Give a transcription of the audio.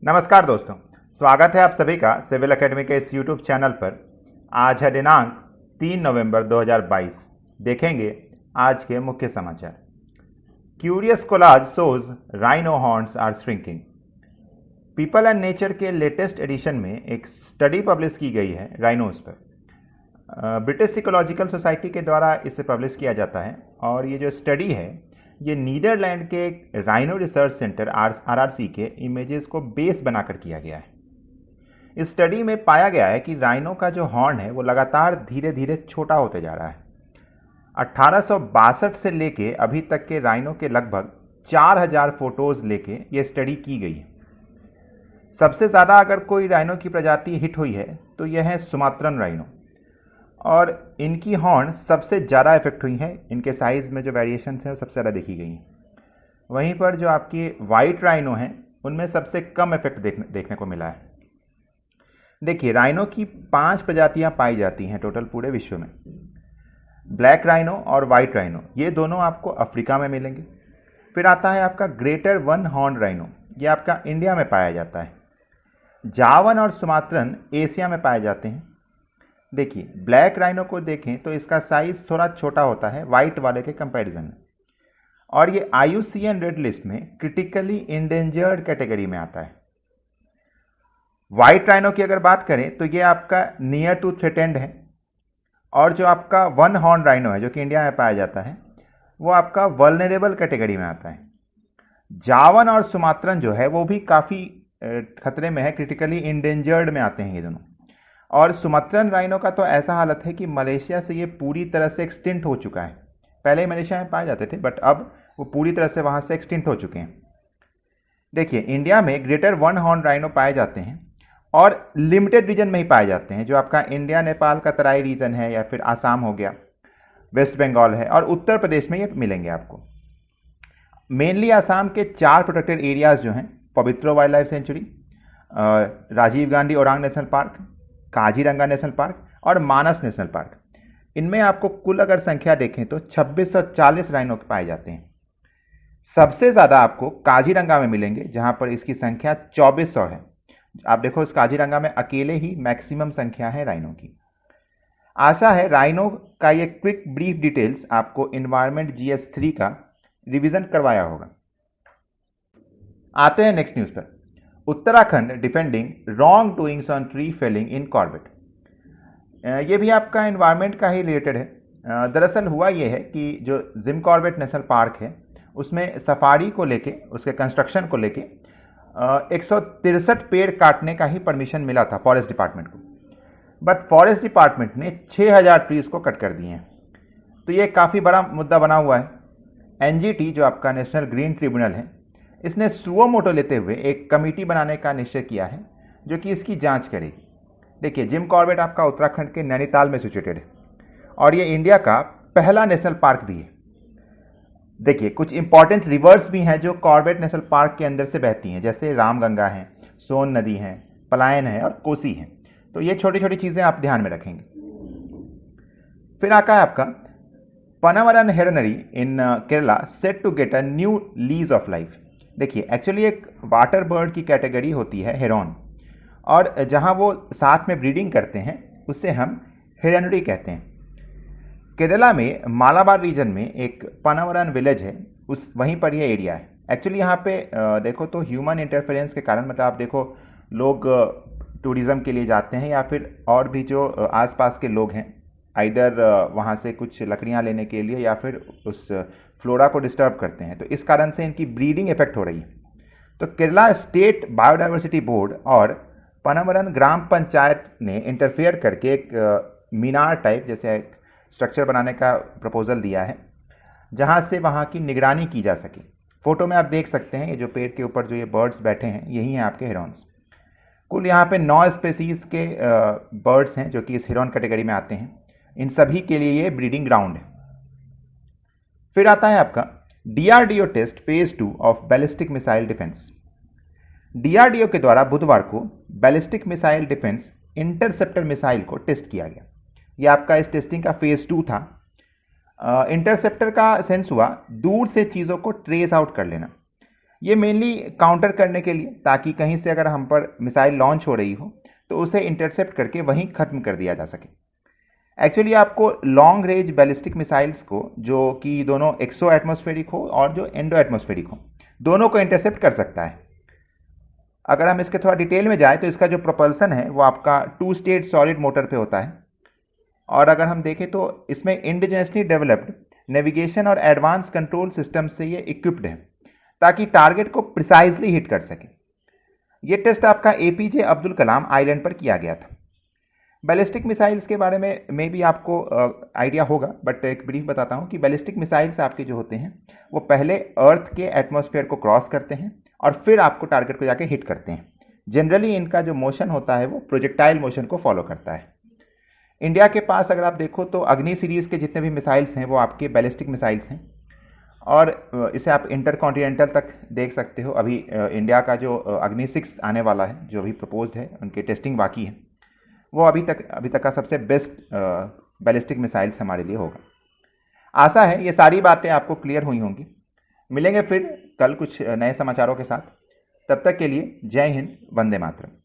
नमस्कार दोस्तों, स्वागत है आप सभी का सिविल एकेडमी के इस यूट्यूब चैनल पर। आज है दिनांक 3 नवंबर 2022। देखेंगे आज के मुख्य समाचार। Curious collage shows rhino horns are shrinking. People and nature के लेटेस्ट एडिशन में एक स्टडी पब्लिश की गई है राइनोज पर। ब्रिटिश इकोलॉजिकल सोसाइटी के द्वारा इसे पब्लिश किया जाता है और ये जो स्टडी है ये नीदरलैंड के राइनो रिसर्च सेंटर आरआरसी के इमेजेस को बेस बनाकर किया गया है। इस स्टडी में पाया गया है कि राइनो का जो हॉर्न है वो लगातार धीरे धीरे छोटा होते जा रहा है। 1862 से लेके अभी तक के राइनो के लगभग 4000 फोटोज लेके ये स्टडी की गई है। सबसे ज़्यादा अगर कोई राइनो की प्रजाति हिट हुई है तो यह है सुमात्रन राइनो और इनकी हॉर्न सबसे ज़्यादा इफेक्ट हुई हैं। इनके साइज़ में जो वेरिएशंस हैं वो सबसे ज़्यादा देखी गई हैं। वहीं पर जो आपकी वाइट राइनो हैं उनमें सबसे कम इफेक्ट देखने को मिला है। देखिए, राइनो की 5 प्रजातियां पाई जाती हैं टोटल पूरे विश्व में। ब्लैक राइनो और वाइट राइनो ये दोनों आपको अफ्रीका में मिलेंगे। फिर आता है आपका ग्रेटर वन हॉर्न राइनो, ये आपका इंडिया में पाया जाता है। जावन और सुमात्रन एशिया में पाए जाते हैं। देखिए, ब्लैक राइनो को देखें तो इसका साइज थोड़ा छोटा होता है वाइट वाले के कंपैरिजन में और ये IUCN रेड लिस्ट में क्रिटिकली इंडेंजर्ड कैटेगरी में आता है। वाइट राइनो की अगर बात करें तो ये आपका नियर टू थ्रेटेंड है और जो आपका वन हॉर्न राइनो है जो कि इंडिया में पाया जाता है वो आपका वल्नरेबल कैटेगरी में आता है। जावन और सुमात्रन जो है वो भी काफ़ी खतरे में है, क्रिटिकली इंडेंजर्ड में आते हैं ये दोनों। और सुमात्रन राइनो का तो ऐसा हालत है कि मलेशिया से ये पूरी तरह से एक्सटिंक्ट हो चुका है। पहले मलेशिया में पाए जाते थे बट अब वो पूरी तरह से वहाँ से एक्सटिंक्ट हो चुके हैं। देखिए, इंडिया में ग्रेटर वन हॉर्न राइनो पाए जाते हैं और लिमिटेड रीजन में ही पाए जाते हैं। जो आपका इंडिया नेपाल का तराई रीजन है या फिर आसाम हो गया, वेस्ट बंगाल है और उत्तर प्रदेश में ये मिलेंगे आपको। मेनली आसाम के 4 प्रोटेक्टेड एरियाज जो हैं, Pobitora wildlife sanctuary, Rajiv Gandhi Orang national park, Kaziranga national park और मानस नेशनल पार्क, इनमें आपको कुल अगर संख्या देखें तो 2640 राइनो पाए जाते हैं। सबसे ज़्यादा आपको काजीरंगा में मिलेंगे जहां पर इसकी संख्या 2400 है। आप देखो, इस काजीरंगा में अकेले ही मैक्सिमम संख्या है राइनो की। आशा है राइनो का ये क्विक ब्रीफ डिटेल्स आपको इन्वायरमेंट GS3 का रिवीजन करवाया होगा। आते हैं नेक्स्ट न्यूज़ पर। Uttarakhand defending wrong doings on tree Fehling in Corbett. ये भी आपका एनवायरनमेंट का ही रिलेटेड है। दरअसल हुआ ये है कि जो जिम कॉर्बेट नेशनल पार्क है उसमें सफारी को लेके, उसके कंस्ट्रक्शन को लेके 163 पेड़ काटने का ही परमिशन मिला था फॉरेस्ट डिपार्टमेंट को, बट फॉरेस्ट डिपार्टमेंट ने 6000 ट्रीज को कट कर दिए हैं। तो ये काफ़ी बड़ा मुद्दा बना हुआ है। NGT जो आपका नेशनल ग्रीन ट्रिब्यूनल है, इसने सुओ मोटो लेते हुए एक कमेटी बनाने का निश्चय किया है जो कि इसकी जांच करेगी। देखिए, जिम कॉर्बेट आपका उत्तराखंड के नैनीताल में सिचुएटेड है और ये इंडिया का पहला नेशनल पार्क भी है। देखिए, कुछ इंपॉर्टेंट रिवर्स भी हैं जो कॉर्बेट नेशनल पार्क के अंदर से बहती हैं, जैसे रामगंगा है, सोन नदी है, पलायन है और कोसी है। तो ये छोटी छोटी चीज़ें आप ध्यान में रखेंगे। फिर आता है आपका पनावरन heronry in Kerala set to get a new lease of life. देखिए, एक्चुअली एक वाटर बर्ड की कैटेगरी होती है हेरॉन, और जहां वो साथ में ब्रीडिंग करते हैं उसे हम हेरनरी कहते हैं। केरला में मालाबार रीजन में एक पनावरन विलेज है, वहीं पर ये एरिया है। एक्चुअली यहाँ पे देखो तो ह्यूमन इंटरफेरेंस के कारण, मतलब आप देखो लोग टूरिज़्म के लिए जाते हैं या फिर और भी जो आसपास के लोग हैं, आइदर वहाँ से कुछ लकड़ियाँ लेने के लिए या फिर उस फ्लोरा को डिस्टर्ब करते हैं, तो इस कारण से इनकी ब्रीडिंग इफेक्ट हो रही है। तो केरला स्टेट बायोडाइवर्सिटी बोर्ड और पनावरन ग्राम पंचायत ने इंटरफेयर करके एक मीनार टाइप जैसे एक स्ट्रक्चर बनाने का प्रपोजल दिया है जहाँ से वहाँ की निगरानी की जा सके। फोटो में आप देख सकते हैं ये जो पेड़ के ऊपर जो ये बर्ड्स बैठे हैं यही हैं आपके हिरॉन्स। कुल यहाँ पे 9 स्पेसीज के बर्ड्स हैं जो कि इस हिरॉन कैटेगरी में आते हैं। इन सभी के लिए ये ब्रीडिंग ग्राउंड है। फिर आता है आपका DRDO test phase 2 of ballistic missile defence. DRDO के द्वारा बुधवार को ballistic missile defence interceptor missile को टेस्ट किया गया। यह आपका इस टेस्टिंग का फेज 2 था। इंटरसेप्टर का सेंस हुआ दूर से चीज़ों को ट्रेस आउट कर लेना। ये मेनली काउंटर करने के लिए, ताकि कहीं से अगर हम पर मिसाइल लॉन्च हो रही हो तो उसे इंटरसेप्ट करके वहीं ख़त्म कर दिया जा सके। एक्चुअली आपको लॉन्ग रेंज बैलिस्टिक मिसाइल्स को, जो कि दोनों एक्सो एटमॉस्फेरिक हो और जो एंडो एटमॉस्फेरिक हो, दोनों को इंटरसेप्ट कर सकता है। अगर हम इसके थोड़ा डिटेल में जाए तो इसका जो प्रोपल्सन है वो आपका 2 स्टेज सॉलिड मोटर पे होता है, और अगर हम देखें तो इसमें इंडिजिनसली डेवलप्ड नेविगेशन और एडवांस कंट्रोल सिस्टम से ये इक्विप्ड है, ताकि टारगेट को प्रिसाइजली हिट कर सके। ये टेस्ट आपका एपीजे अब्दुल कलाम आइलैंड पर किया गया था। बैलिस्टिक मिसाइल्स के बारे में भी आपको आइडिया होगा, बट एक ब्रीफ बताता हूँ कि बैलिस्टिक मिसाइल्स आपके जो होते हैं वो पहले अर्थ के एटमॉस्फेयर को क्रॉस करते हैं और फिर आपको टारगेट को जाके हिट करते हैं। जनरली इनका जो मोशन होता है वो प्रोजेक्टाइल मोशन को फॉलो करता है। इंडिया के पास अगर आप देखो तो अग्नि सीरीज़ के जितने भी मिसाइल्स हैं वो आपके बैलिस्टिक मिसाइल्स हैं, और इसे आप इंटरकॉन्टिनेंटल तक देख सकते हो। अभी इंडिया का जो अग्नि 6 आने वाला है, जो अभी प्रपोज्ड है, उनकी टेस्टिंग बाकी है, वो अभी तक का सबसे बेस्ट बैलिस्टिक मिसाइल्स हमारे लिए होगा। आशा है ये सारी बातें आपको क्लियर हुई होंगी। मिलेंगे फिर कल कुछ नए समाचारों के साथ। तब तक के लिए जय हिंद, वंदे मातरम।